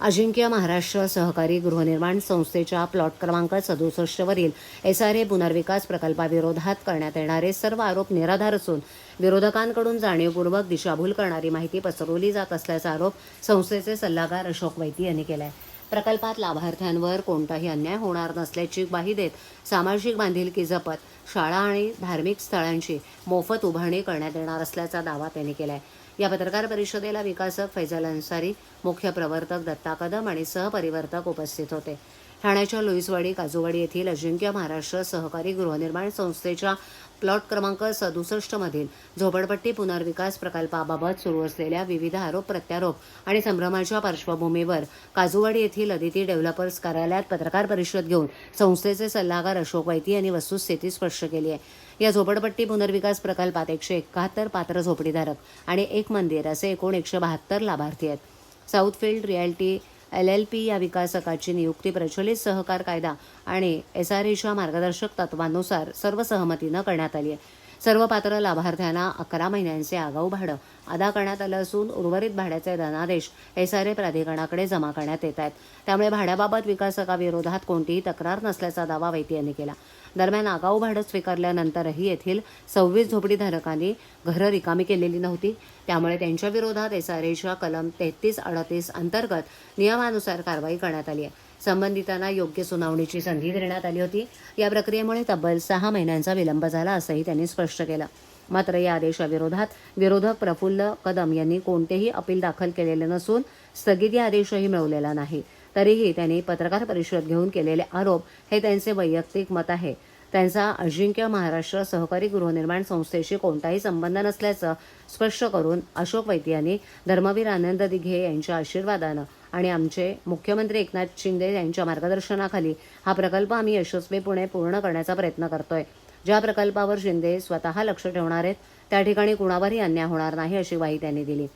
अजिंक्य महाराष्ट्र सहकारी गृहनिर्माण संस्थेच्या प्लॉट क्रमांक 67 वरील SRA पुनर्विकास प्रकल्पाविरोधात करण्यात येणारे सर्व आरोप निराधार असून विरोधकांकडून जाणीवपूर्वक दिशाभूल करणारी माहिती पसरवली जात असल्याचा आरोप संस्थेचे सल्लागार अशोक वैती यांनी केला आहे। प्रकल्पात लाभार्थ्यांवर कोणताही अन्याय होणार नसल्याची ग्वाही देत सामाजिक बांधिलकी जपत शाळा आणि धार्मिक स्थळांची मोफत उभारणी करण्यात येणार असल्याचा दावा त्यांनी केला आहे। या पत्रकार परिषदेला विकासक फैजल अन्सारी, मुख्य प्रवर्तक दत्ता कदम आणि सहपरिवर्तक उपस्थित होते। ठाण्याच्या लुईसवाडी काजूवाडी येथील अजिंक्य महाराष्ट्र सहकारी गृहनिर्माण संस्थेच्या प्लॉट क्रमांक 67 मधील झोपडपट्टी पुनर्विकास प्रकल्पाबाबत सुरू असलेल्या विविध आरोप प्रत्यारोप आणि संभ्रमाच्या पार्श्वभूमीवर काजूवाडी येथील अदिती डेव्हलपर्स कार्यालयात पत्रकार परिषद घेऊन संस्थेचे सल्लागार अशोक वैती यांनी वस्तुस्थिती स्पष्ट केली आहे। या झोपडपट्टी पुनर्विकास प्रकल्पात 171 पात्र झोपडीधारक आणि एक मंदिर असे एकूण 172 लाभार्थी आहेत। साऊथफील्ड रिअल्टी LLP या विकासकाची नियुक्ती प्रचलित सहकार कायदा आणि SRAच्या मार्गदर्शक तत्वांनुसार सर्वसहमतीनं करण्यात आली आहे। सर्व पात्र लाभार्थ्यांना 11 महिन्यांचे आगाऊ भाडं अदा करण्यात आलं असून उर्वरित भाड्याचे धनादेश SRA प्राधिकरणाकडे जमा करण्यात येत आहेत। त्यामुळे भाड्याबाबत विकासकाविरोधात कोणतीही तक्रार नसल्याचा दावा वैती यांनी केला। दरम्यान आगाऊ भाडं स्वीकारल्यानंतरही येथील 26 झोपडीधारकांनी घरं रिकामी केलेली नव्हती। त्यामुळे त्यांच्या विरोधात SRAच्या कलम 33-38 अंतर्गत नियमानुसार कारवाई करण्यात आली आहे। संबंधितांना योग्य सुनावणीची संधी देण्यात आली होती। या प्रक्रियेमुळे तब्बल 6 महिन्यांचा विलंब झाला असंही त्यांनी स्पष्ट केलं। मात्र या आदेशाविरोधात विरोधक प्रफुल्ल कदम यांनी कोणतेही अपील दाखल केलेले नसून स्थगिती आदेशही मिळवलेला नाही। तरीही त्यांनी पत्रकार परिषद घेऊन केलेले आरोप हे त्यांचे वैयक्तिक मत आहे। त्यांचा अजिंक्य महाराष्ट्र सहकारी गृहनिर्माण संस्थेशी कोणताही संबंध नसल्याचं स्पष्ट करून अशोक वैती यांनी धर्मवीर आनंद दिघे यांच्या आशीर्वादानं आणि आमचे मुख्यमंत्री एकनाथ शिंदे यांच्या मार्गदर्शनाखाली हा प्रकल्प आम्ही यशस्वीपणे पूर्ण करण्याचा प्रयत्न करतोय। ज्या प्रकल्पावर शिंदे स्वतः लक्ष ठेवणार आहेत त्या ठिकाणी कुणावरही अन्याय होणार नाही अशी ग्वाही त्यांनी दिली।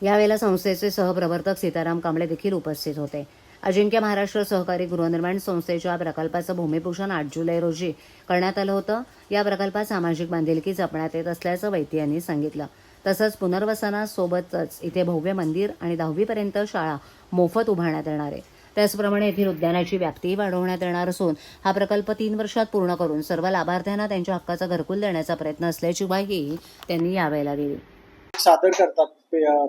यावेळेला संस्थेचे सहप्रवर्तक सीताराम कांबळे देखील उपस्थित होते। अजिंक्य महाराष्ट्र सहकारी गृहनिर्माण संस्थेच्या प्रकल्पाचं भूमिपूजन 8 जुलै रोजी करण्यात आलं होतं। या प्रकल्पात सामाजिक बांधिलकी जपण्यात येत असल्याचं वैती यांनी सांगितलं। तसंच पुनर्वसनासोबतच इथे भव्य मंदिर आणि 10वी पर्यंत शाळा मोफत उभारण्यात येणार आहे। त्याचप्रमाणे येथील उद्यानाची व्याप्तीही वाढवण्यात येणार असून हा प्रकल्प 3 वर्षात पूर्ण करून सर्व लाभार्थ्यांना त्यांच्या हक्काचं घरकुल देण्याचा प्रयत्न असल्याची ग्वाही त्यांनी यावेळेला दिली। सादर करतात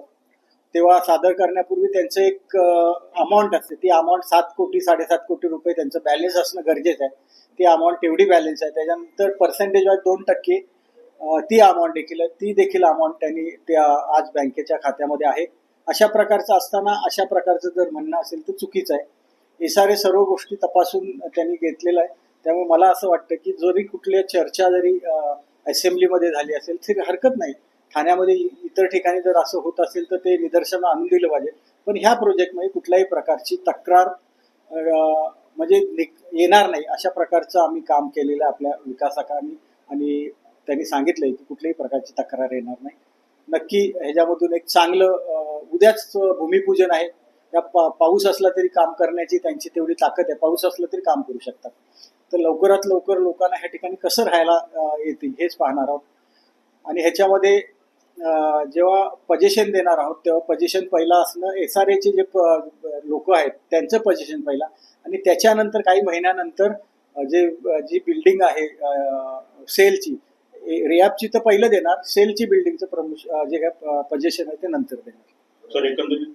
तेव्हा सादर करण्यापूर्वी त्यांचं एक अमाऊंट असते। ती अमाऊंट 7 कोटी 7.5 कोटी रुपये त्यांचं बॅलन्स असणं गरजेचं आहे। ती अमाऊंट तेवढी बॅलन्स आहे। त्याच्यानंतर पर्सेंटेज वाईज 2% ती अमाऊंट देखील आहे। ती देखील अमाऊंट त्यांनी त्या आज बँकेच्या खात्यामध्ये आहे। अशा प्रकारचं असताना अशा प्रकारचं जर म्हणणं असेल तर चुकीचं आहे। SRA सर्व गोष्टी तपासून त्यांनी घेतलेलं आहे। त्यामुळे मला असं वाटतं की जरी कुठल्या चर्चा जरी असेंब्लीमध्ये झाली असेल तरी हरकत नाही। ठाण्यामध्ये इतर ठिकाणी जर असं होत असेल तर ते निदर्शनं आणून दिलं पाहिजे। पण ह्या प्रोजेक्टमध्ये कुठल्याही प्रकारची तक्रार म्हणजे येणार नाही अशा प्रकारचं आम्ही काम केलेलं आहे आपल्या विकासकांनी आणि त्यांनी सांगितलंय की कुठल्याही प्रकारची तक्रार येणार नाही। नक्की ह्याच्यामधून एक चांगलं उद्याच भूमिपूजन आहे। त्या पाऊस असला तरी काम करण्याची त्यांची तेवढी ताकद आहे। पाऊस असला तरी काम करू शकतात। तर लवकरात लवकर लोकांना ह्या ठिकाणी कसं राहायला येतील हेच पाहणार आहोत। आणि ह्याच्यामध्ये जेव्हा पजेशन देणार आहोत तेव्हा पजेशन पहिला असणं SRAचे जे लोक आहेत त्यांचं पजेशन पहिला आणि त्याच्यानंतर काही महिन्यानंतर जी बिल्डिंग आहे सेलची रियाबची तर पहिलं देणार, सेलची बिल्डिंगचं जे पजेशन आहे ते नंतर देणार। सर एकंदरीत